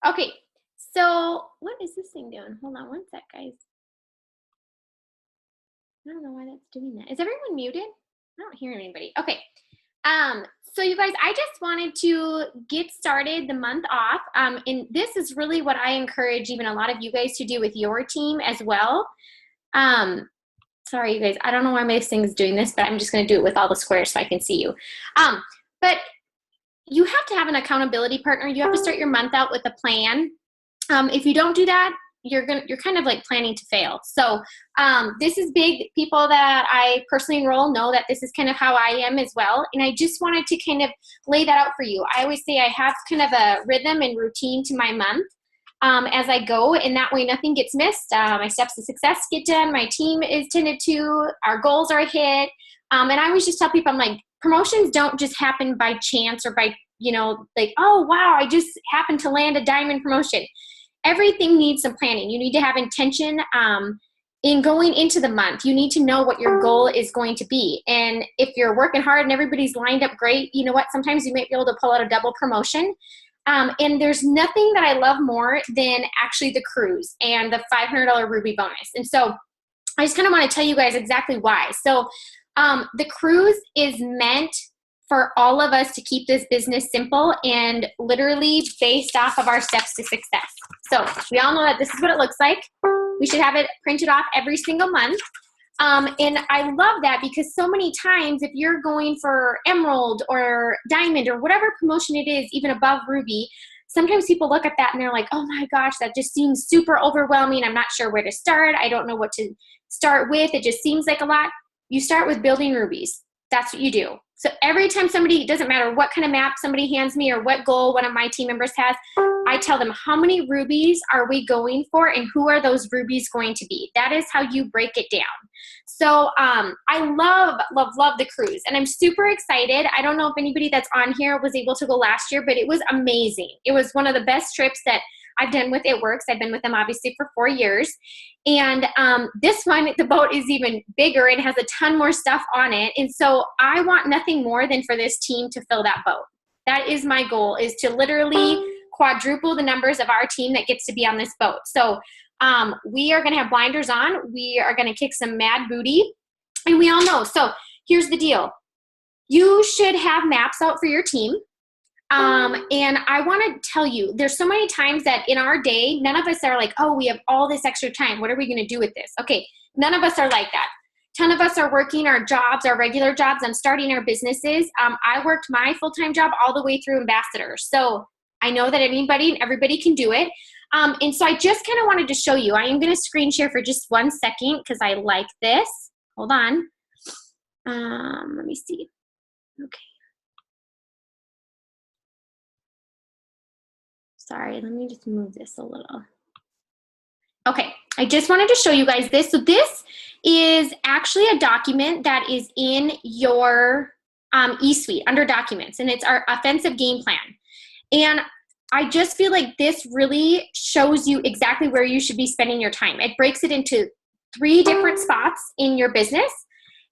Okay, so what is this thing doing? Hold on one sec, guys. I don't know why that's doing that. Is everyone muted? I don't hear anybody. Okay. So you guys, I just wanted to get started the month off. And this is really what I encourage even a lot of you guys to do with your team as well. Sorry, you guys, I don't know why my thing's doing this, but I'm just going to do it with all the squares so I can see you. But you have to have an accountability partner. You have to start your month out with a plan. If you don't do that, you're kind of like planning to fail. So this is big. People that I personally enroll know that this is kind of how I am as well. And I just wanted to kind of lay that out for you. I always say I have kind of a rhythm and routine to my month as I go, and that way nothing gets missed. My steps to success get done. My team is tended to. Our goals are hit. And I always just tell people, I'm like, promotions don't just happen by chance or by, like, oh, wow, I just happened to land a diamond promotion. Everything needs some planning. You need to have intention in going into the month. You need to know what your goal is going to be. And if you're working hard and everybody's lined up great, you know what? Sometimes you might be able to pull out a double promotion. And there's nothing that I love more than actually the cruise and the $500 Ruby bonus. And so I just kind of want to tell you guys exactly why. So the cruise is meant for all of us to keep this business simple and literally based off of our steps to success. So we all know that this is what it looks like. We should have it printed off every single month. And I love that because so many times if you're going for Emerald or Diamond or whatever promotion it is, even above Ruby, sometimes people look at that and they're like, oh my gosh, that just seems super overwhelming. I'm not sure where to start. I don't know what to start with. It just seems like a lot. You start with building rubies. That's what you do. So every time somebody, it doesn't matter what kind of map somebody hands me or what goal one of my team members has, I tell them how many rubies are we going for and who are those rubies going to be. That is how you break it down. So I love the cruise and I'm super excited. I don't know if anybody that's on here was able to go last year, but it was amazing. It was one of the best trips that I've done with It Works. I've been with them obviously for 4 years. And this one, the boat is even bigger and has a ton more stuff on it. And so I want nothing more than for this team to fill that boat. That is my goal, is to literally quadruple the numbers of our team that gets to be on this boat. So we are going to have blinders on. We are going to kick some mad booty. And we all know. So here's the deal. You should have maps out for your team. And I want to tell you, there's so many times that in our day, none of us are like, oh, we have all this extra time. What are we going to do with this? Okay. None of us are like that. 10 of us are working our jobs, our regular jobs. I'm starting our businesses. I worked my full-time job all the way through ambassador. So I know that anybody and everybody can do it. And so I just kind of wanted to show you. I am going to screen share for just 1 second because I like this. Hold on. Let me see. Okay. Sorry, let me just move this a little. Okay, I just wanted to show you guys this. So this is actually a document that is in your eSuite under documents, and it's our offensive game plan. And I just feel like this really shows you exactly where you should be spending your time. It breaks it into 3 different spots in your business,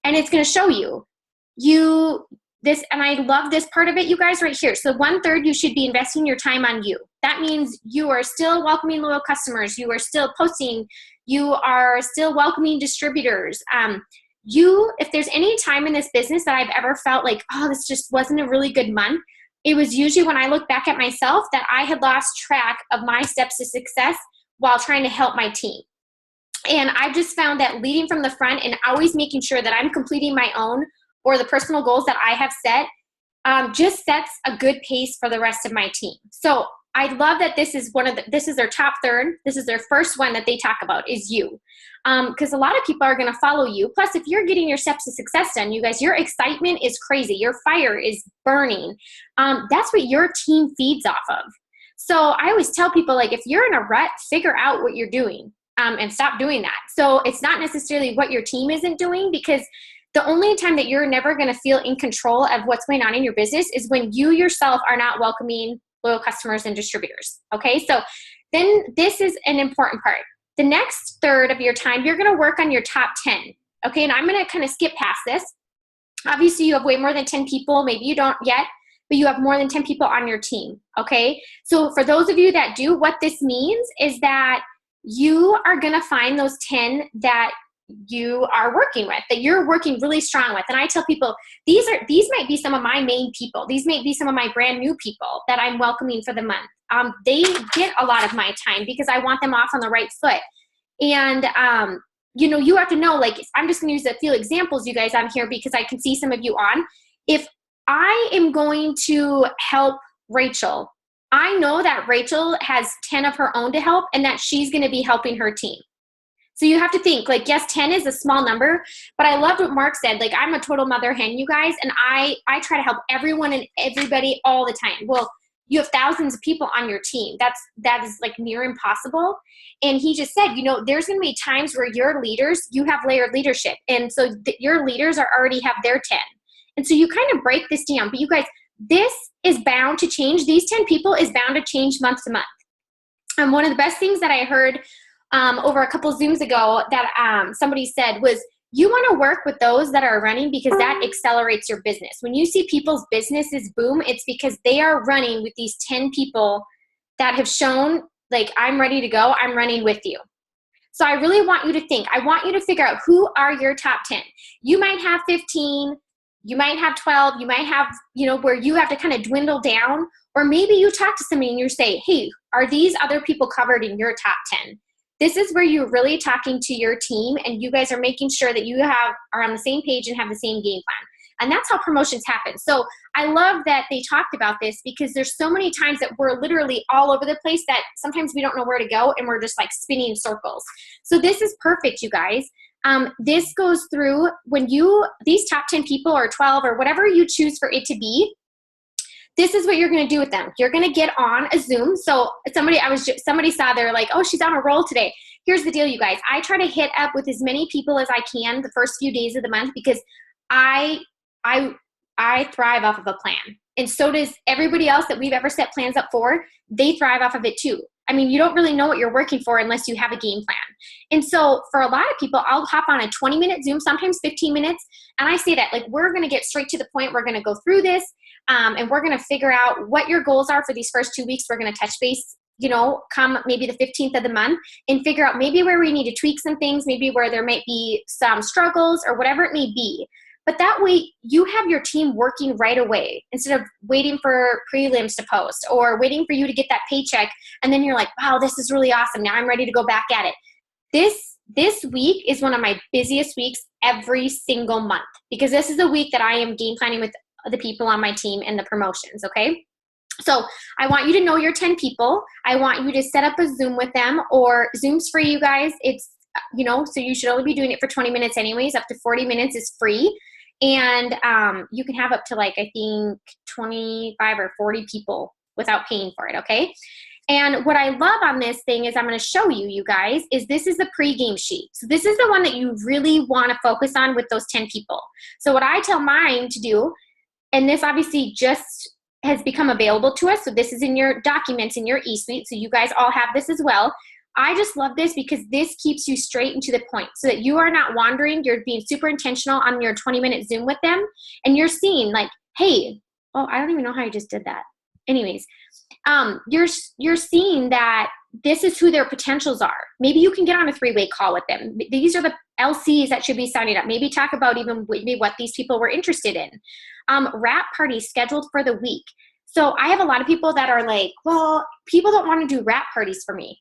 and it's going to show you this, and I love this part of it, you guys, right here. So 1/3, you should be investing your time on you. That means you are still welcoming loyal customers. You are still posting. You are still welcoming distributors. If there's any time in this business that I've ever felt like, oh, this just wasn't a really good month, it was usually when I look back at myself that I had lost track of my steps to success while trying to help my team. And I've just found that leading from the front and always making sure that I'm completing my own or the personal goals that I have set, just sets a good pace for the rest of my team. So I love that this is this is their top third. This is their first one that they talk about is you. Because a lot of people are gonna follow you. Plus, if you're getting your steps to success done, you guys, your excitement is crazy. Your fire is burning. That's what your team feeds off of. So I always tell people, like, if you're in a rut, figure out what you're doing and stop doing that. So it's not necessarily what your team isn't doing, because the only time that you're never going to feel in control of what's going on in your business is when you yourself are not welcoming loyal customers and distributors. Okay, so then this is an important part. The next third of your time, you're going to work on your top 10. Okay, and I'm going to kind of skip past this. Obviously, you have way more than 10 people. Maybe you don't yet, but you have more than 10 people on your team, okay? So for those of you that do, what this means is that you are gonna find those 10 that you are working with, that you're working really strong with. And I tell people, these might be some of my main people. These might be some of my brand new people that I'm welcoming for the month. They get a lot of my time because I want them off on the right foot. And, you know, you have to know, like, I'm just gonna use a few examples, you guys, on here because I can see some of you on. If I am going to help Rachel, I know that Rachel has 10 of her own to help and that she's gonna be helping her team. So you have to think, like, yes, 10 is a small number, but I loved what Mark said. Like, I'm a total mother hen, you guys, and I try to help everyone and everybody all the time. Well, you have thousands of people on your team. That is like near impossible. And he just said, you know, there's going to be times where your leaders, you have layered leadership. And so your leaders already have their 10. And so you kind of break this down. But you guys, this is bound to change. These 10 people is bound to change month to month. And one of the best things that I heard over a couple Zooms ago that somebody said was, you want to work with those that are running because that accelerates your business. When you see people's businesses boom, it's because they are running with these 10 people that have shown, like, I'm ready to go, I'm running with you. So I really want you to think, I want you to figure out who are your top 10. You might have 15, you might have 12, you might have, you know, where you have to kind of dwindle down, or maybe you talk to somebody and you say, hey, are these other people covered in your top 10? This is where you're really talking to your team and you guys are making sure that you are on the same page and have the same game plan. And that's how promotions happen. So I love that they talked about this because there's so many times that we're literally all over the place that sometimes we don't know where to go and we're just like spinning in circles. So this is perfect, you guys. This goes through when these top 10 people or 12 or whatever you choose for it to be, this is what you're going to do with them. You're going to get on a Zoom. So somebody saw, they're like, oh, she's on a roll today. Here's the deal, you guys. I try to hit up with as many people as I can the first few days of the month because I thrive off of a plan. And so does everybody else that we've ever set plans up for. They thrive off of it too. I mean, you don't really know what you're working for unless you have a game plan. And so for a lot of people, I'll hop on a 20-minute Zoom, sometimes 15 minutes. And I say that, like, we're going to get straight to the point. We're going to go through this. And we're going to figure out what your goals are for these first 2 weeks. We're going to touch base, you know, come maybe the 15th of the month and figure out maybe where we need to tweak some things, maybe where there might be some struggles or whatever it may be. But that way you have your team working right away instead of waiting for prelims to post or waiting for you to get that paycheck. And then you're like, wow, this is really awesome. Now I'm ready to go back at it. This week is one of my busiest weeks every single month because this is the week that I am game planning with the people on my team and the promotions, okay? So I want you to know your 10 people. I want you to set up a Zoom with them, or Zoom's free, you guys. It's, you know, so you should only be doing it for 20 minutes anyways. Up to 40 minutes is free. And you can have up to, like, I think 25 or 40 people without paying for it, okay? And what I love on this thing is I'm going to show you, you guys, is this is the pregame sheet. So this is the one that you really want to focus on with those 10 people. So what I tell mine to do, and this obviously just has become available to us. So this is in your documents in your eSuite. So you guys all have this as well. I just love this because this keeps you straight and to the point so that you are not wandering. You're being super intentional on your 20-minute Zoom with them. And you're seeing, like, hey, oh, I don't even know how you just did that. Anyways, you're seeing that this is who their potentials are. Maybe you can get on a 3-way call with them. These are the LCs that should be signing up. Maybe talk about even maybe what these people were interested in. Wrap parties scheduled for the week. So I have a lot of people that are like, well, people don't want to do wrap parties for me.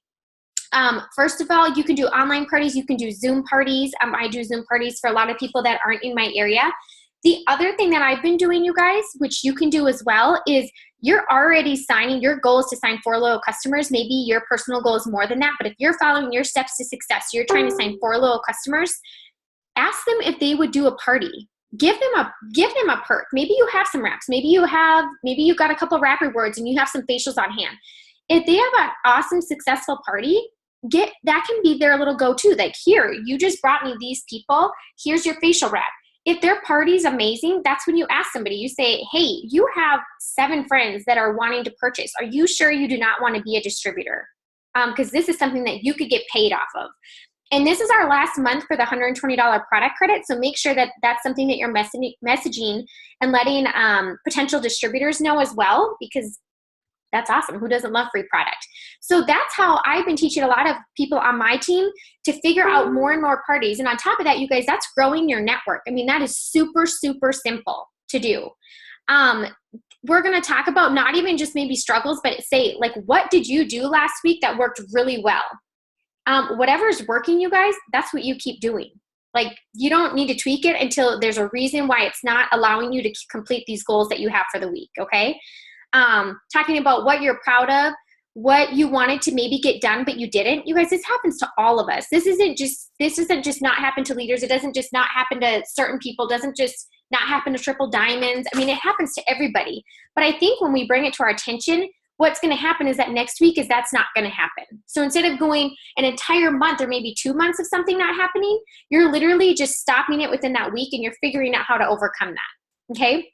First of all, you can do online parties. You can do Zoom parties. I do Zoom parties for a lot of people that aren't in my area. The other thing that I've been doing, you guys, which you can do as well, is you're already signing. Your goal is to sign 4 loyal customers. Maybe your personal goal is more than that. But if you're following your steps to success, you're trying to sign 4 loyal customers, ask them if they would do a party. Give them a perk. Maybe you have some wraps. Maybe you've got a couple wrap rewards and you have some facials on hand. If they have an awesome, successful party, that can be their little go-to. Like, here, you just brought me these people. Here's your facial wrap. If their party's amazing, that's when you ask somebody. You say, hey, you have 7 friends that are wanting to purchase. Are you sure you do not want to be a distributor? Because this is something that you could get paid off of. And this is our last month for the $120 product credit. So make sure that that's something that you're messaging and letting potential distributors know as well, because that's awesome. Who doesn't love free product? So that's how I've been teaching a lot of people on my team to figure out more and more parties. And on top of that, you guys, that's growing your network. I mean, that is super, super simple to do. We're going to talk about not even just maybe struggles, but say, like, what did you do last week that worked really well? Whatever's working, you guys, that's what you keep doing. Like, you don't need to tweak it until there's a reason why it's not allowing you to complete these goals that you have for the week, okay? Talking about what you're proud of, what you wanted to maybe get done, but you didn't. You guys, this happens to all of us. This doesn't just not happen to leaders. It doesn't just not happen to certain people. It doesn't just not happen to triple diamonds. I mean, it happens to everybody. But I think when we bring it to our attention, what's going to happen is that next week is that's not going to happen. So instead of going an entire month or maybe 2 months of something not happening, you're literally just stopping it within that week and you're figuring out how to overcome that. Okay.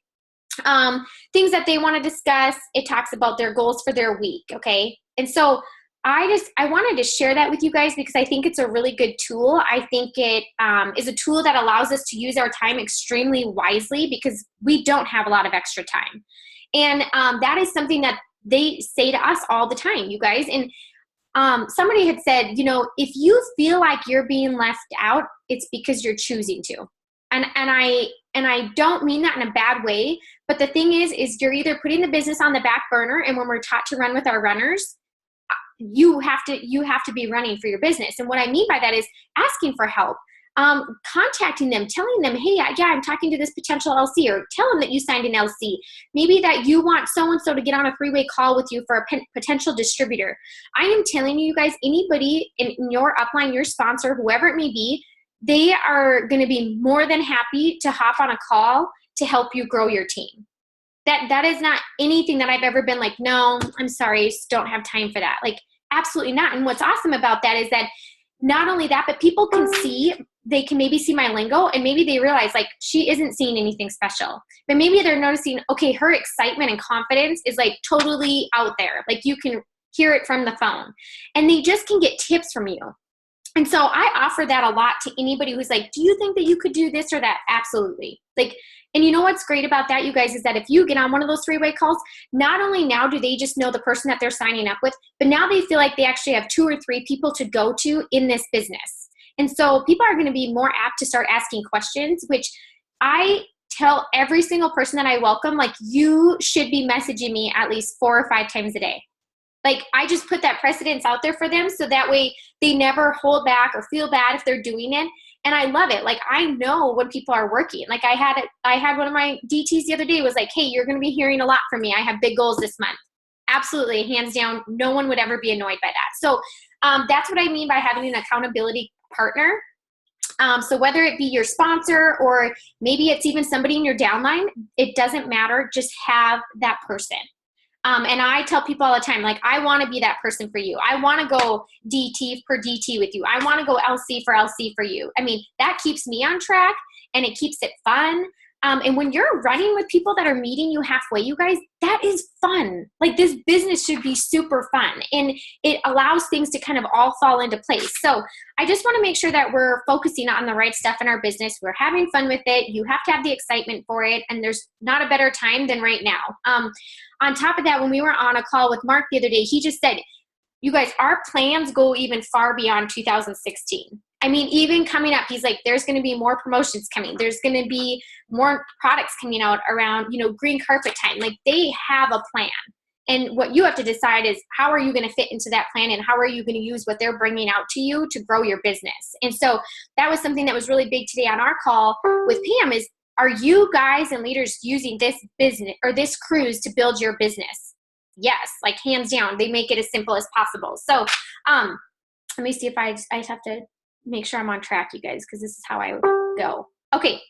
Things that they want to discuss, it talks about their goals for their week, okay? And so I wanted to share that with you guys because I think it's a really good tool. I think it is a tool that allows us to use our time extremely wisely because we don't have a lot of extra time. And that is something that they say to us all the time, you guys. And somebody had said, you know, if you feel like you're being left out, it's because you're choosing to. And I don't mean that in a bad way, but the thing is you're either putting the business on the back burner, and when we're taught to run with our runners, you have to be running for your business. And what I mean by that is asking for help, contacting them, telling them, hey, yeah, I'm talking to this potential LC, or tell them that you signed an LC. Maybe that you want so-and-so to get on a three-way call with you for a potential distributor. I am telling you guys, anybody in your upline, your sponsor, whoever it may be, they are going to be more than happy to hop on a call to help you grow your team. That is not anything that I've ever been like, no, I'm sorry, I just don't have time for that. Like, absolutely not. And what's awesome about that is that not only that, but people can see, they can maybe see my lingo, and maybe they realize, like, she isn't seeing anything special. But maybe they're noticing, okay, her excitement and confidence is like totally out there. Like, you can hear it from the phone. And they just can get tips from you. And so I offer that a lot to anybody who's like, do you think that you could do this or that? Absolutely. Like, and you know what's great about that, you guys, is that if you get on one of those three-way calls, not only now do they just know the person that they're signing up with, but now they feel like they actually have 2 or 3 people to go to in this business. And so people are going to be more apt to start asking questions, which I tell every single person that I welcome, like, you should be messaging me at least 4 or 5 times a day. Like, I just put that precedence out there for them so that way they never hold back or feel bad if they're doing it. And I love it. Like, I know when people are working. Like, I had one of my DTs the other day was like, hey, you're going to be hearing a lot from me. I have big goals this month. Absolutely. Hands down. No one would ever be annoyed by that. So that's what I mean by having an accountability partner. So whether it be your sponsor or maybe it's even somebody in your downline, it doesn't matter. Just have that person. And I tell people all the time, like, I want to be that person for you. I want to go DT per DT with you. I want to go LC for LC for you. I mean, that keeps me on track and it keeps it fun. And when you're running with people that are meeting you halfway, you guys, that is fun. Like, this business should be super fun, and it allows things to kind of all fall into place. So I just want to make sure that we're focusing on the right stuff in our business. We're having fun with it. You have to have the excitement for it. And there's not a better time than right now. On top of that, when we were on a call with Mark the other day, he just said, you guys, our plans go even far beyond 2016. I mean, even coming up, he's like, there's going to be more promotions coming. There's going to be more products coming out around, green carpet time. Like, they have a plan. And what you have to decide is, how are you going to fit into that plan, and how are you going to use what they're bringing out to you to grow your business? And so that was something that was really big today on our call with Pam is, are you guys and leaders using this business or this cruise to build your business? Yes, like, hands down. They make it as simple as possible. So let me see if I just have to make sure I'm on track, you guys, because this is how I go. Okay.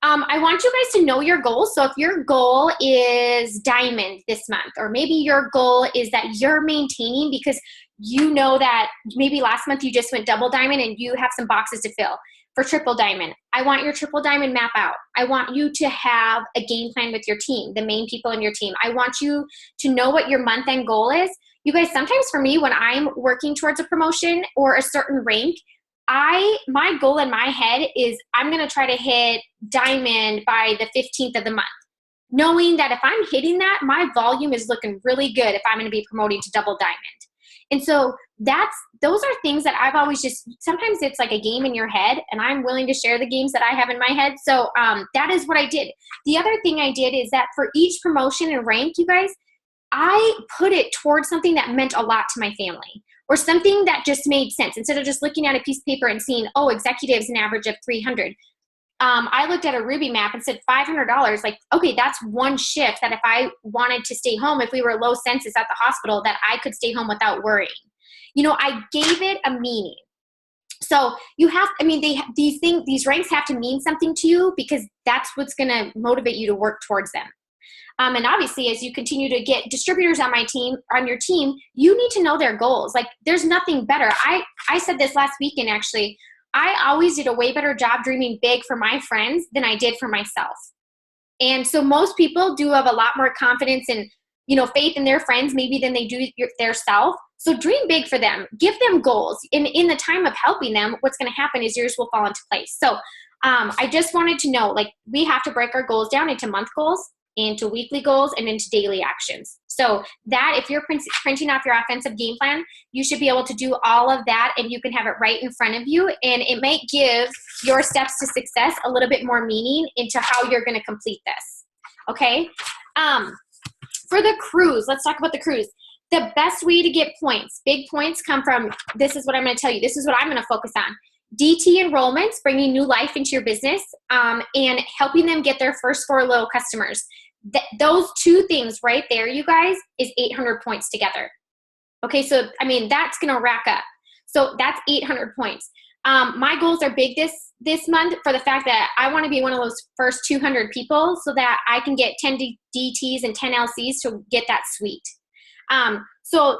I want you guys to know your goals. So if your goal is diamond this month, or maybe your goal is that you're maintaining because you know that maybe last month you just went double diamond and you have some boxes to fill. For triple diamond, I want your triple diamond map out. I want you to have a game plan with your team, the main people in your team. I want you to know what your month end goal is. You guys, sometimes for me, when I'm working towards a promotion or a certain rank, my goal in my head is I'm going to try to hit diamond by the 15th of the month, knowing that if I'm hitting that, my volume is looking really good if I'm going to be promoting to double diamond. And so those are things that I've always sometimes it's like a game in your head, and I'm willing to share the games that I have in my head. So that is what I did. The other thing I did is that for each promotion and rank, you guys, I put it towards something that meant a lot to my family, or something that just made sense. Instead of just looking at a piece of paper and seeing, oh, executives an average of 300. I looked at a Ruby map and said $500. Like, okay, that's one shift that if I wanted to stay home, if we were low census at the hospital, that I could stay home without worrying. I gave it a meaning. So you have, these ranks have to mean something to you, because that's what's going to motivate you to work towards them. And obviously, as you continue to get distributors on your team, you need to know their goals. Like, there's nothing better. I said this last weekend, actually. I always did a way better job dreaming big for my friends than I did for myself. And so most people do have a lot more confidence and, faith in their friends maybe than they do their self. So dream big for them. Give them goals. In the time of helping them, what's going to happen is yours will fall into place. So I just wanted to know, like, we have to break our goals down into month goals, into weekly goals, and into daily actions. So that if you're printing off your offensive game plan, you should be able to do all of that, and you can have it right in front of you. And it might give your steps to success a little bit more meaning into how you're going to complete this. Okay. For the cruise, let's talk about the cruise. The best way to get points, big points, come from, this is what I'm going to tell you. This is what I'm going to focus on. DT enrollments, bringing new life into your business, and helping them get their first 4 loyal customers. Those two things right there, you guys, is 800 points together. Okay, so that's going to rack up. So that's 800 points. My goals are big this month for the fact that I want to be one of those first 200 people, so that I can get 10 DTs and 10 LCs to get that suite. So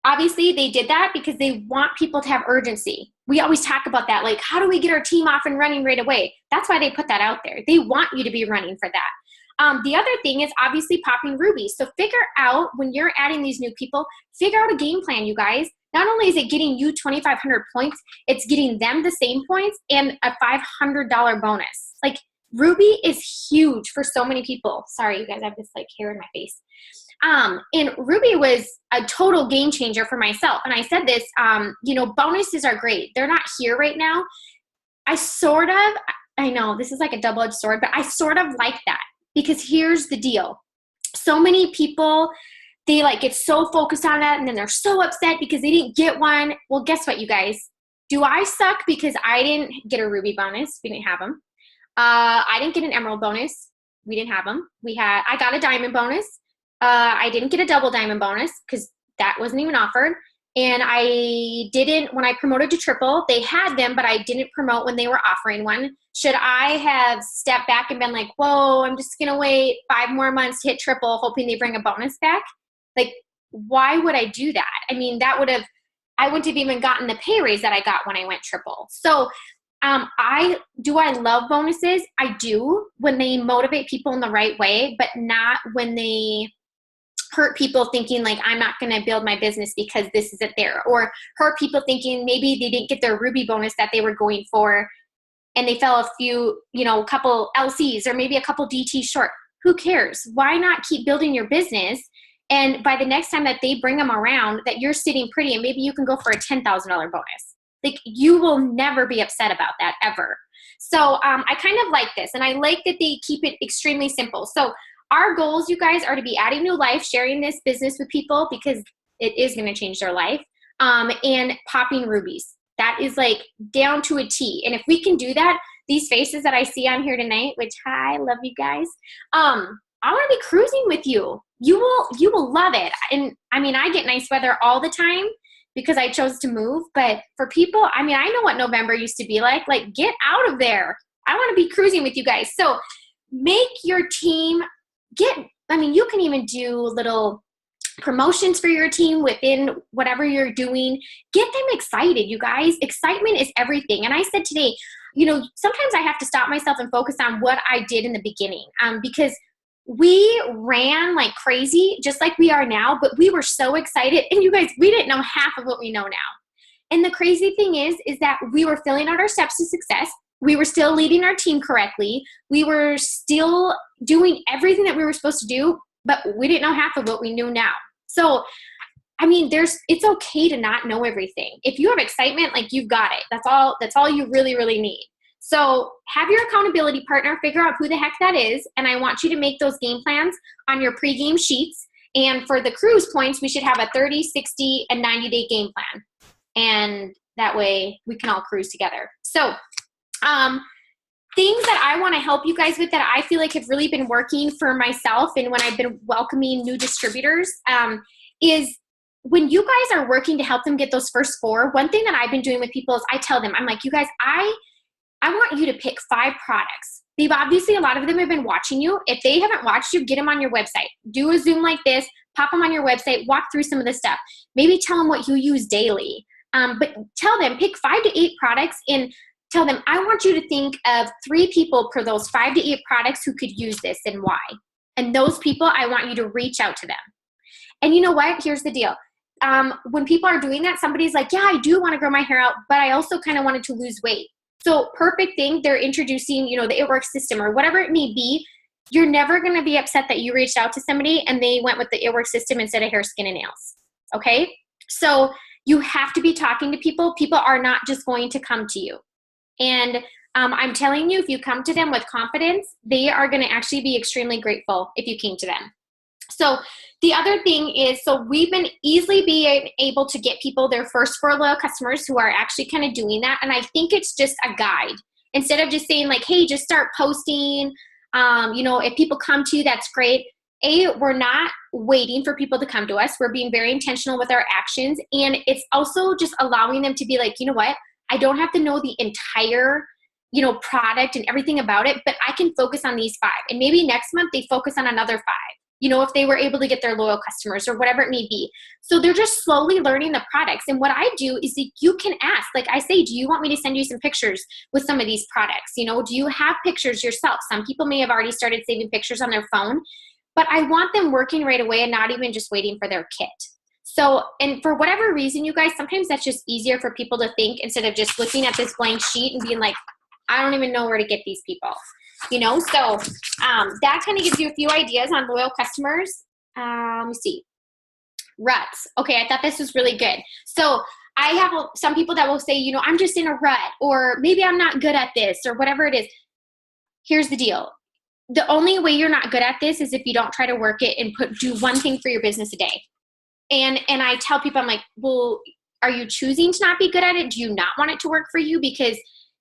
obviously they did that because they want people to have urgency. We always talk about that, like, how do we get our team off and running right away? That's why they put that out there. They want you to be running for that. The other thing is obviously popping rubies. So figure out, when you're adding these new people, figure out a game plan, you guys. Not only is it getting you 2,500 points, it's getting them the same points and a $500 bonus. Like, Ruby is huge for so many people. Sorry, you guys, I have this like hair in my face. And Ruby was a total game changer for myself. And I said this, bonuses are great. They're not here right now. I know this is like a double-edged sword, but I sort of like that, because here's the deal. So many people, they like get so focused on that, and then they're so upset because they didn't get one. Well, guess what, you guys? Do I suck because I didn't get a Ruby bonus? We didn't have them. I didn't get an Emerald bonus. We didn't have them. I got a Diamond bonus. I didn't get a double diamond bonus because that wasn't even offered. And I didn't, when I promoted to triple, they had them, but I didn't promote when they were offering one. Should I have stepped back and been like, whoa, I'm just going to wait 5 more months to hit triple, hoping they bring a bonus back? Like, why would I do that? I wouldn't have even gotten the pay raise that I got when I went triple. So I love bonuses. I do, when they motivate people in the right way, but not when they hurt people thinking like, I'm not going to build my business because this isn't there, or hurt people thinking maybe they didn't get their Ruby bonus that they were going for and they fell a couple LCs or maybe a couple DT short. Who cares? Why not keep building your business? And by the next time that they bring them around, that you're sitting pretty, and maybe you can go for a $10,000 bonus. Like, you will never be upset about that ever. So I kind of like this, and I like that they keep it extremely simple. So our goals, you guys, are to be adding new life, sharing this business with people because it is going to change their life, and popping rubies. That is like down to a T. And if we can do that, these faces that I see on here tonight, which, hi, love you guys. I want to be cruising with you. You will love it. And I get nice weather all the time because I chose to move. But for people, I know what November used to be like. Like, get out of there. I want to be cruising with you guys. So make your team you can even do little promotions for your team within whatever you're doing. Get them excited, you guys. Excitement is everything. And I said today, sometimes I have to stop myself and focus on what I did in the beginning, because we ran like crazy, just like we are now, but we were so excited. And you guys, we didn't know half of what we know now. And the crazy thing is that we were filling out our steps to success. We were still leading our team correctly. We were still doing everything that we were supposed to do, but we didn't know half of what we knew now. So, I mean, it's okay to not know everything. If you have excitement, like, you've got it. That's all you really, really need. So have your accountability partner, figure out who the heck that is. And I want you to make those game plans on your pregame sheets. And for the cruise points, we should have a 30, 60, and 90-day game plan. And that way we can all cruise together. So things that I want to help you guys with that I feel like have really been working for myself and when I've been welcoming new distributors is when you guys are working to help them get those first 4, one thing that I've been doing with people is I tell them, I'm like, you guys, I want you to pick 5 products. They've obviously, a lot of them have been watching you. If they haven't watched you, get them on your website. Do a Zoom like this, pop them on your website, walk through some of the stuff. Maybe tell them what you use daily. But tell them, pick 5 to 8 products and tell them, I want you to think of 3 people per those 5 to 8 products who could use this and why. And those people, I want you to reach out to them. And you know what? Here's the deal. When people are doing that, somebody's like, yeah, I do want to grow my hair out, but I also kind of wanted to lose weight. So perfect thing, they're introducing, the It Works system or whatever it may be. You're never going to be upset that you reached out to somebody and they went with the It Works system instead of hair, skin, and nails. Okay? So you have to be talking to people. People are not just going to come to you. And I'm telling you, if you come to them with confidence, they are going to actually be extremely grateful if you came to them. So the other thing is, we've been easily being able to get people their first 4 loyal customers who are actually kind of doing that. And I think it's just a guide. Instead of just saying like, hey, just start posting, if people come to you, that's great. We're not waiting for people to come to us. We're being very intentional with our actions. And it's also just allowing them to be like, you know what? I don't have to know the entire, product and everything about it, but I can focus on these 5. And maybe next month they focus on another 5. If they were able to get their loyal customers or whatever it may be. So they're just slowly learning the products. And what I do is that you can ask, like I say, do you want me to send you some pictures with some of these products? Do you have pictures yourself? Some people may have already started saving pictures on their phone, but I want them working right away and not even just waiting for their kit. So, and for whatever reason, you guys, sometimes that's just easier for people to think instead of just looking at this blank sheet and being like, I don't even know where to get these people. So that kind of gives you a few ideas on loyal customers. Let me see. Ruts. Okay, I thought this was really good. So I have some people that will say, I'm just in a rut, or maybe I'm not good at this, or whatever it is. Here's the deal. The only way you're not good at this is if you don't try to work it and do one thing for your business a day. And I tell people, I'm like, well, are you choosing to not be good at it? Do you not want it to work for you? Because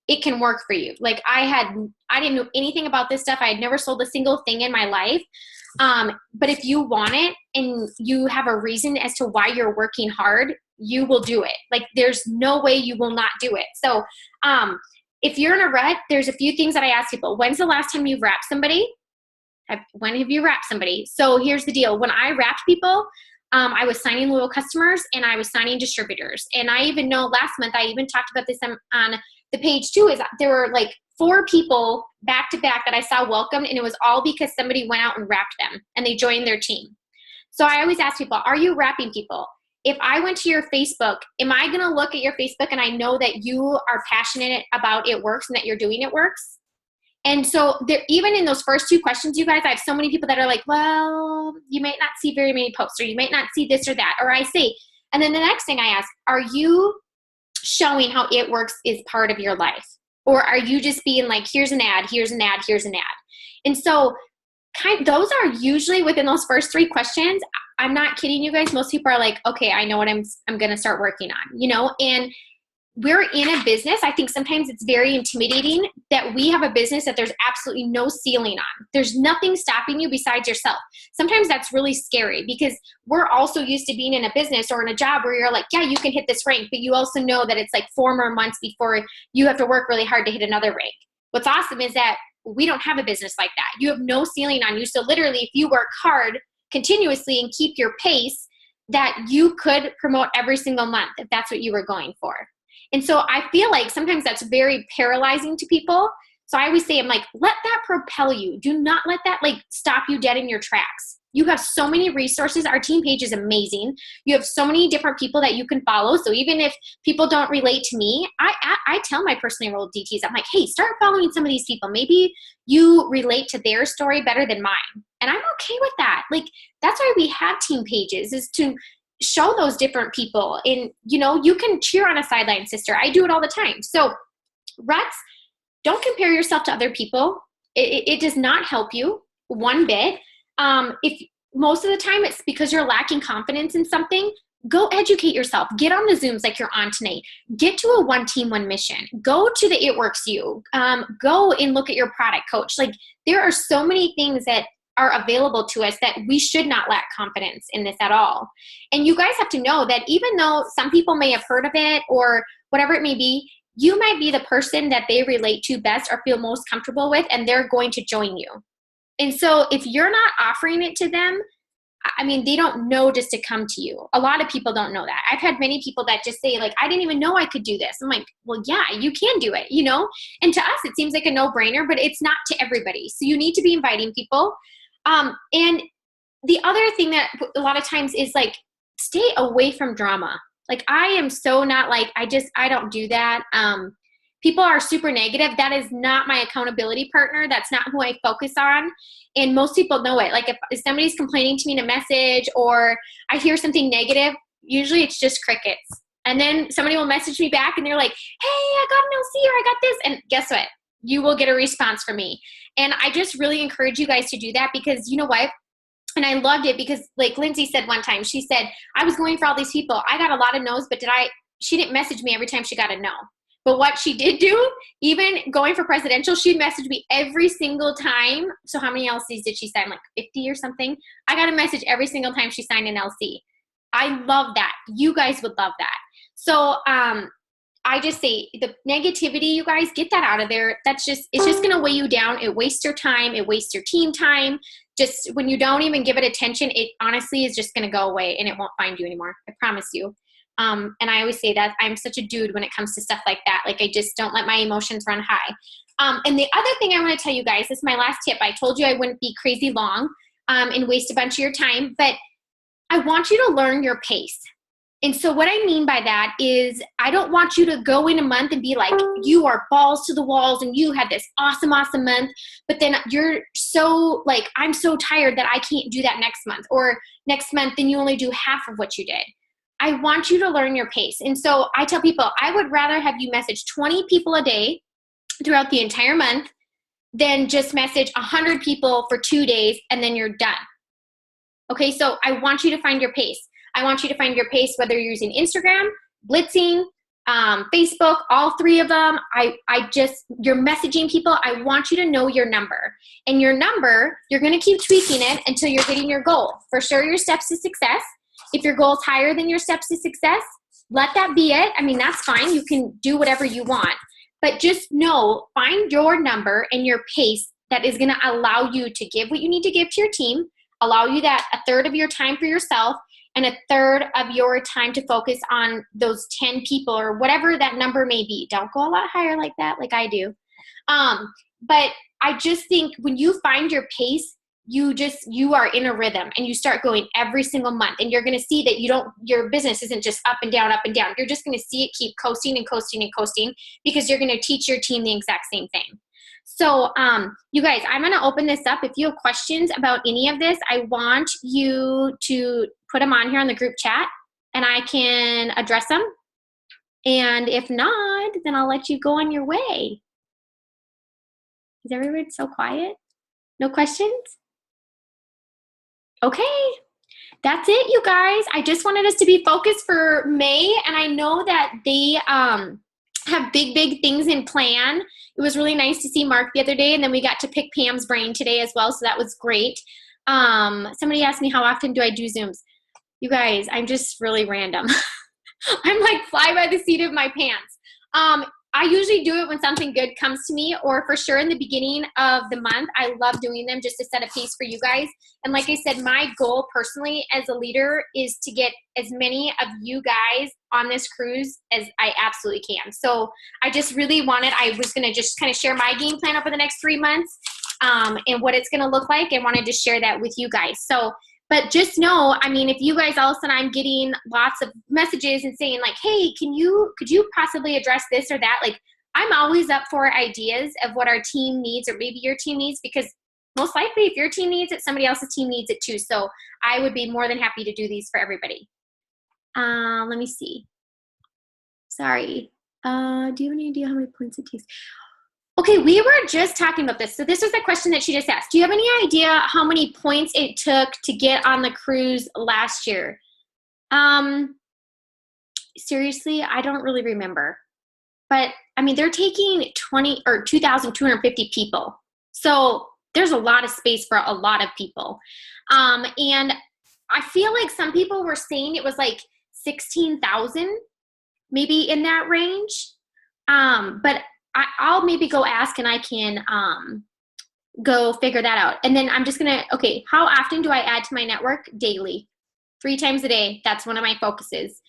it can work for you. Like I didn't know anything about this stuff. I had never sold a single thing in my life. But if you want it and you have a reason as to why you're working hard, you will do it. Like there's no way you will not do it. So if you're in a rut, there's a few things that I ask people. When's the last time you've wrapped somebody? When have you wrapped somebody? So here's the deal. When I wrapped people, I was signing loyal customers and I was signing distributors. And I even know last month, I even talked about this on the page too, is there were like 4 people back to back that I saw welcomed, and it was all because somebody went out and wrapped them and they joined their team. So I always ask people, are you wrapping people? If I went to your Facebook, am I going to look at your Facebook and I know that you are passionate about It Works and that you're doing It Works? And so there, even in those first 2 questions, you guys, I have so many people that are like, well, you might not see very many posts, or you might not see this or that. Or I say, and then the next thing I ask, are you showing how It Works is part of your life? Or are you just being like, here's an ad, here's an ad, here's an ad? And so those are usually within those first 3 questions. I'm not kidding you guys. Most people are like, okay, I know what I'm going to start working on, and we're in a business. I think sometimes it's very intimidating that we have a business that there's absolutely no ceiling on. There's nothing stopping you besides yourself. Sometimes that's really scary because we're also used to being in a business or in a job where you're like, yeah, you can hit this rank, but you also know that it's like 4 more months before you have to work really hard to hit another rank. What's awesome is that we don't have a business like that. You have no ceiling on you. So literally, if you work hard continuously and keep your pace, that you could promote every single month if that's what you were going for. And so I feel like sometimes that's very paralyzing to people. So I always say, I'm like, let that propel you. Do not let that like stop you dead in your tracks. You have so many resources. Our team page is amazing. You have so many different people that you can follow. So even if people don't relate to me, I tell my personally enrolled DTs, I'm like, hey, start following some of these people. Maybe you relate to their story better than mine. And I'm okay with that. Like, that's why we have team pages, is to show those different people. And, you know, you can cheer on a sideline sister. I do it all the time. So reps, don't compare yourself to other people. It does not help you one bit. If most of the time it's because you're lacking confidence in something, go educate yourself. Get on the Zooms like you're on tonight. Get to a one team, one mission. Go to the It Works You. Go and look at your product coach. Like, there are so many things that are available to us that we should not lack confidence in this at all. And you guys have to know that even though some people may have heard of it or whatever it may be, you might be the person that they relate to best or feel most comfortable with, and they're going to join you. And so if you're not offering it to them, I mean, they don't know just to come to you. A lot of people don't know that. I've had many people that just say, like, I didn't even know I could do this. I'm like, well, yeah, you can do it, you know? And to us, it seems like a no-brainer, but it's not to everybody. So you need to be inviting people. And the other thing that a lot of times is, like, stay away from drama. Like, I am so not like, I don't do that. People are super negative. That is not my accountability partner. That's not who I focus on. And most people know it. Like, if somebody's complaining to me in a message or I hear something negative, usually it's just crickets. And then somebody will message me back and they're like, hey, I got an LC or I got this. And guess what? You will get a response from me. And I just really encourage you guys to do that, because you know what? And I loved it because, like Lindsay said one time, she said, I was going for all these people. I got a lot of no's, but she didn't message me every time she got a no. But what she did do, even going for presidential, she messaged me every single time. So how many LCs did she sign? Like 50 or something? I got a message every single time she signed an LC. I love that. You guys would love that. So I just say the negativity, you guys, get that out of there. It's just going to weigh you down. It wastes your time. It wastes your team time. Just when you don't even give it attention, it honestly is just going to go away and it won't find you anymore. I promise you. And I always say that I'm such a dude when it comes to stuff like that. Like, I just don't let my emotions run high. And the other thing I want to tell you guys, this is my last tip. I told you I wouldn't be crazy long and waste a bunch of your time, but I want you to learn your pace. And so what I mean by that is, I don't want you to go in a month and be like, you are balls to the walls and you had this awesome, awesome month, but then you're so like, I'm so tired that I can't do that next month, or next month, then you only do half of what you did. I want you to learn your pace. And so I tell people, I would rather have you message 20 people a day throughout the entire month than just message 100 people for 2 days and then you're done. Okay, so I want you to find your pace. I want you to find your pace, whether you're using Instagram, blitzing, Facebook, all three of them. You're messaging people. I want you to know your number. And your number, you're going to keep tweaking it until you're hitting your goal. For sure, your steps to success. If your goal is higher than your steps to success, let that be it. I mean, that's fine. You can do whatever you want. But just know, find your number and your pace that is going to allow you to give what you need to give to your team, allow you that a third of your time for yourself, and a third of your time to focus on those 10 people or whatever that number may be. Don't go a lot higher like that, like I do. But I just think when you find your pace, you are in a rhythm and you start going every single month, and you're going to see that your business isn't just up and down, up and down. You're just going to see it keep coasting and coasting and coasting, because you're going to teach your team the exact same thing. So you guys, I'm going to open this up. If you have questions about any of this, I want you to put them on here on the group chat and I can address them. And if not, then I'll let you go on your way. Is everyone so quiet? No questions? Okay. That's it, you guys. I just wanted us to be focused for May, and I know that they have big things in plan. It was really nice to see Mark the other day, and then we got to pick Pam's brain today as well, so that was great. Somebody asked me, how often do I do Zooms? You guys, I'm just really random. I'm like fly by the seat of my pants. I usually do it when something good comes to me, or for sure in the beginning of the month. I love doing them just to set a pace for you guys. And like I said, my goal personally as a leader is to get as many of you guys on this cruise as I absolutely can. So I just really I was going to just kind of share my game plan over the next 3 months. and what it's going to look like. I wanted to share that with you guys. So, but just know, I mean, if you guys all of a sudden I'm getting lots of messages and saying like, hey, could you possibly address this or that? Like, I'm always up for ideas of what our team needs, or maybe your team needs, because most likely if your team needs it, somebody else's team needs it too. So I would be more than happy to do these for everybody. Let me see. Sorry. Do you have any idea how many points it takes? Okay, we were just talking about this. So this was the question that she just asked. Do you have any idea how many points it took to get on the cruise last year? Seriously, I don't really remember. But I mean, they're taking 2,250 people. So there's a lot of space for a lot of people. And I feel like some people were saying it was like 16,000, maybe in that range. But I'll maybe go ask and I can go figure that out. And then I'm just going to, okay, how often do I add to my network? Daily. 3 times a day. That's one of my focuses.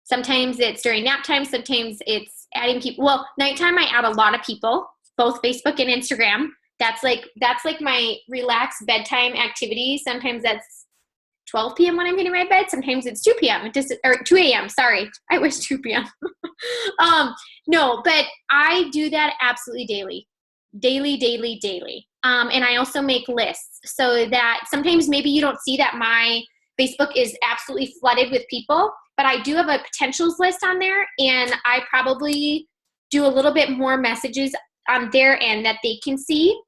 Sometimes it's during nap time. Sometimes it's adding people. Well, nighttime I add a lot of people, both Facebook and Instagram. That's like my relaxed bedtime activity. Sometimes that's 12 p.m. when I'm hitting my bed. Sometimes it's 2 p.m. Or 2 a.m. Sorry. I wish 2 p.m. No, but I do that absolutely daily. Daily. And I also make lists so that sometimes maybe you don't see that my Facebook is absolutely flooded with people, but I do have a potentials list on there, and I probably do a little bit more messages on their end that they can see.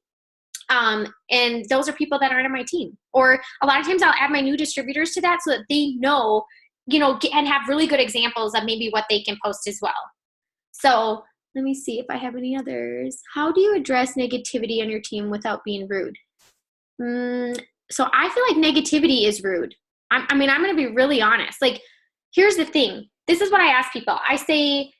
And those are people that aren't on my team. Or a lot of times I'll add my new distributors to that so that they know, and have really good examples of maybe what they can post as well. So let me see if I have any others. How do you address negativity on your team without being rude? So I feel like negativity is rude. I'm going to be really honest. Like, here's the thing. This is what I ask people. I say,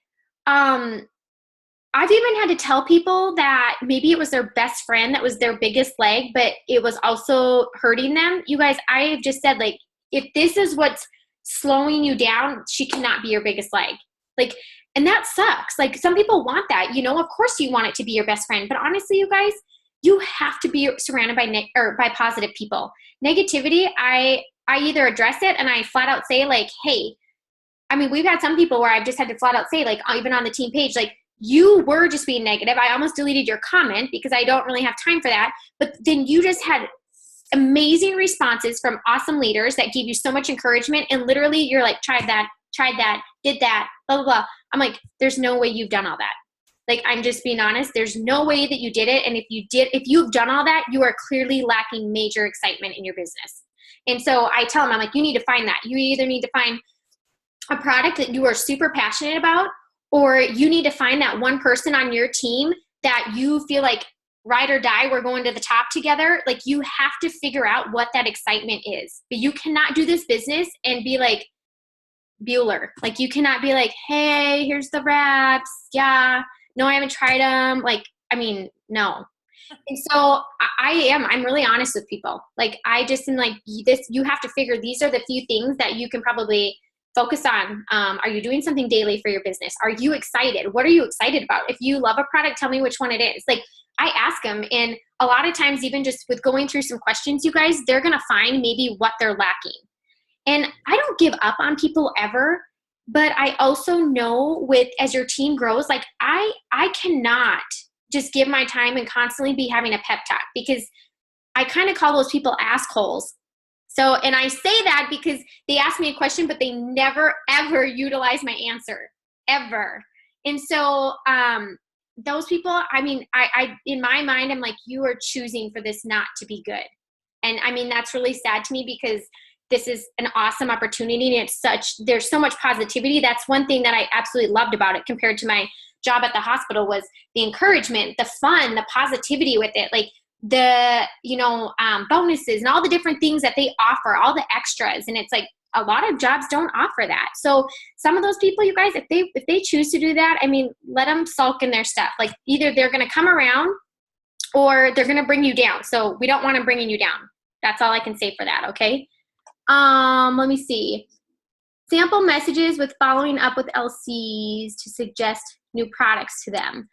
I've even had to tell people that maybe it was their best friend that was their biggest leg, but it was also hurting them. You guys, I have just said, like, if this is what's slowing you down, she cannot be your biggest leg. Like, and that sucks. Like, some people want that, of course you want it to be your best friend, but honestly, you guys, you have to be surrounded by positive people. Negativity, I either address it and I flat out say, like, hey, I mean, we've had some people where I've just had to flat out say, like, even on the team page, like, you were just being negative. I almost deleted your comment because I don't really have time for that. But then you just had amazing responses from awesome leaders that gave you so much encouragement. And literally you're like, tried that, did that, blah, blah, blah. I'm like, there's no way you've done all that. Like, I'm just being honest. There's no way that you did it. And if you've done all that, you are clearly lacking major excitement in your business. And so I tell them, I'm like, you need to find that. You either need to find a product that you are super passionate about, or you need to find that one person on your team that you feel like ride or die, we're going to the top together. Like, you have to figure out what that excitement is. But you cannot do this business and be like Bueller. Like, you cannot be like, hey, here's the wraps. Yeah. No, I haven't tried them. Like, I mean, no. And so I'm really honest with people. Like, I just am like, this, you have to figure these are the few things that you can probably focus on. Are you doing something daily for your business? Are you excited? What are you excited about? If you love a product, tell me which one it is. Like, I ask them, and a lot of times, even just with going through some questions, you guys, they're going to find maybe what they're lacking. And I don't give up on people ever, but I also know as your team grows, like, I cannot just give my time and constantly be having a pep talk, because I kind of call those people assholes. So, and I say that because they ask me a question, but they never, ever utilize my answer, ever. And so those people, I mean, I in my mind, I'm like, you are choosing for this not to be good. And I mean, that's really sad to me, because this is an awesome opportunity, and there's so much positivity. That's one thing that I absolutely loved about it compared to my job at the hospital, was the encouragement, the fun, the positivity with it. Like, the bonuses and all the different things that they offer, all the extras. And it's like, a lot of jobs don't offer that. So some of those people, you guys, if they choose to do that, I mean, let them sulk in their stuff. Like, either they're going to come around or they're going to bring you down. So we don't want them bringing you down. That's all I can say for that. Okay. Let me see. Sample messages with following up with LCs to suggest new products to them.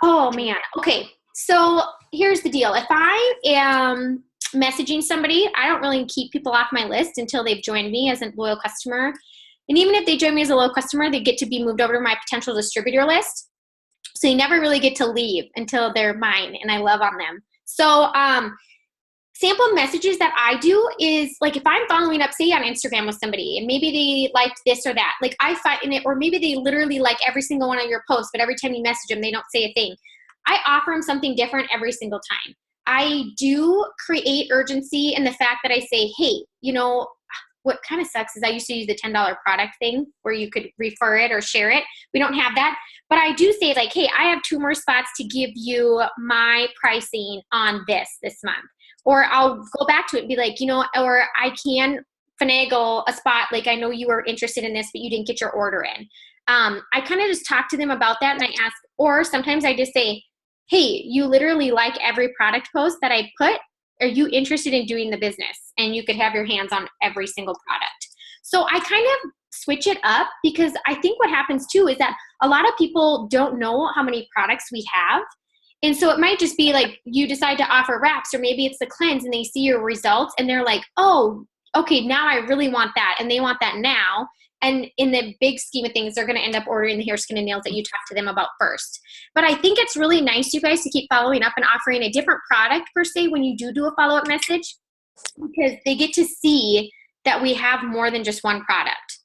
Oh man. Okay. So here's the deal. If I am messaging somebody, I don't really keep people off my list until they've joined me as a loyal customer. And even if they join me as a loyal customer, they get to be moved over to my potential distributor list. So you never really get to leave until they're mine and I love on them. So sample messages that I do is like if I'm following up, say on Instagram with somebody and maybe they liked this or that, like I find it, or maybe they literally like every single one of your posts, but every time you message them, they don't say a thing. I offer them something different every single time. I do create urgency in the fact that I say, hey, you know, what kind of sucks is I used to use the $10 product thing where you could refer it or share it. We don't have that. But I do say like, hey, I have 2 more spots to give you my pricing on this month. Or I'll go back to it and be like, you know, or I can finagle a spot. Like I know you were interested in this, but you didn't get your order in. I kind of just talk to them about that and I ask, or sometimes I just say, hey, you literally like every product post that I put. Are you interested in doing the business? And you could have your hands on every single product. So I kind of switch it up because I think what happens too is that a lot of people don't know how many products we have. And so it might just be like you decide to offer wraps or maybe it's the cleanse and they see your results and they're like, oh, okay, now I really want that. And they want that now. And in the big scheme of things, they're going to end up ordering the hair, skin, and nails that you talked to them about first. But I think it's really nice, you guys, to keep following up and offering a different product per se when you do a follow-up message because they get to see that we have more than just one product.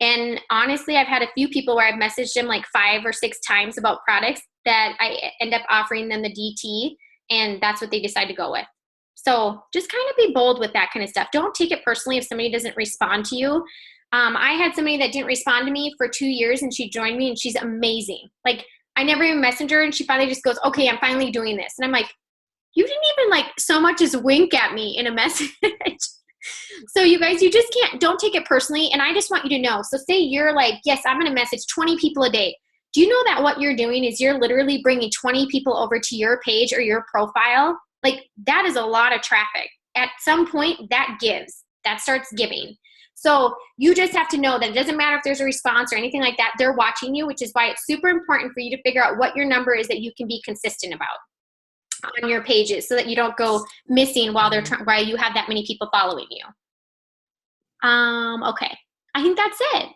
And honestly, I've had a few people where I've messaged them like 5 or 6 times about products that I end up offering them the DT, and that's what they decide to go with. So just kind of be bold with that kind of stuff. Don't take it personally if somebody doesn't respond to you. I had somebody that didn't respond to me for 2 years and she joined me and she's amazing. Like I never even messaged her and she finally just goes, okay, I'm finally doing this. And I'm like, you didn't even like so much as wink at me in a message. So you guys, you just don't take it personally. And I just want you to know. So say you're like, yes, I'm going to message 20 people a day. Do you know that what you're doing is you're literally bringing 20 people over to your page or your profile? Like that is a lot of traffic. At some point that gives, that starts giving. So you just have to know that it doesn't matter if there's a response or anything like that. They're watching you, which is why it's super important for you to figure out what your number is that you can be consistent about on your pages so that you don't go missing while while you have that many people following you. Okay. I think that's it.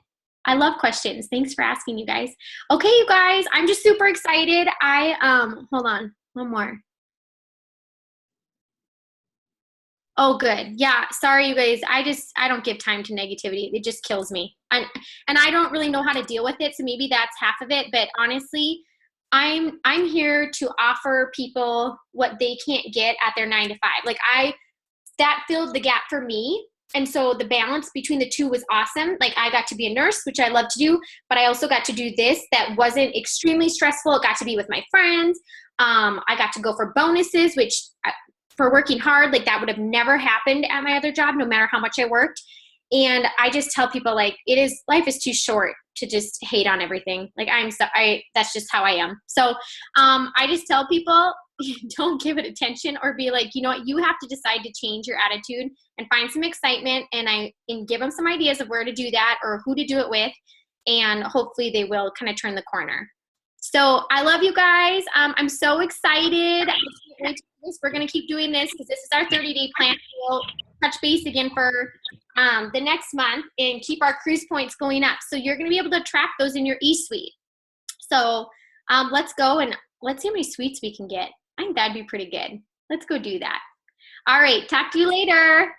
I love questions. Thanks for asking, you guys. Okay, you guys, I'm just super excited. Hold on, one more. Oh, good. Yeah. Sorry, you guys. I don't give time to negativity. It just kills me. And I don't really know how to deal with it. So maybe that's half of it. But honestly, I'm here to offer people what they can't get at their 9 to 5. Like that filled the gap for me. And so the balance between the two was awesome. Like I got to be a nurse, which I love to do, but I also got to do this that wasn't extremely stressful. It got to be with my friends. I got to go for bonuses, which for working hard, like that would have never happened at my other job, no matter how much I worked. And I just tell people like life is too short to just hate on everything. Like that's just how I am. So I just tell people don't give it attention or be like, you know what, you have to decide to change your attitude and find some excitement and give them some ideas of where to do that or who to do it with. And hopefully they will kind of turn the corner. So I love you guys. I'm so excited. We're going to keep doing this because this is our 30-day plan. We'll touch base again for the next month and keep our cruise points going up. So you're going to be able to track those in your eSuite. So let's go and let's see how many suites we can get. I think that'd be pretty good. Let's go do that. All right. Talk to you later.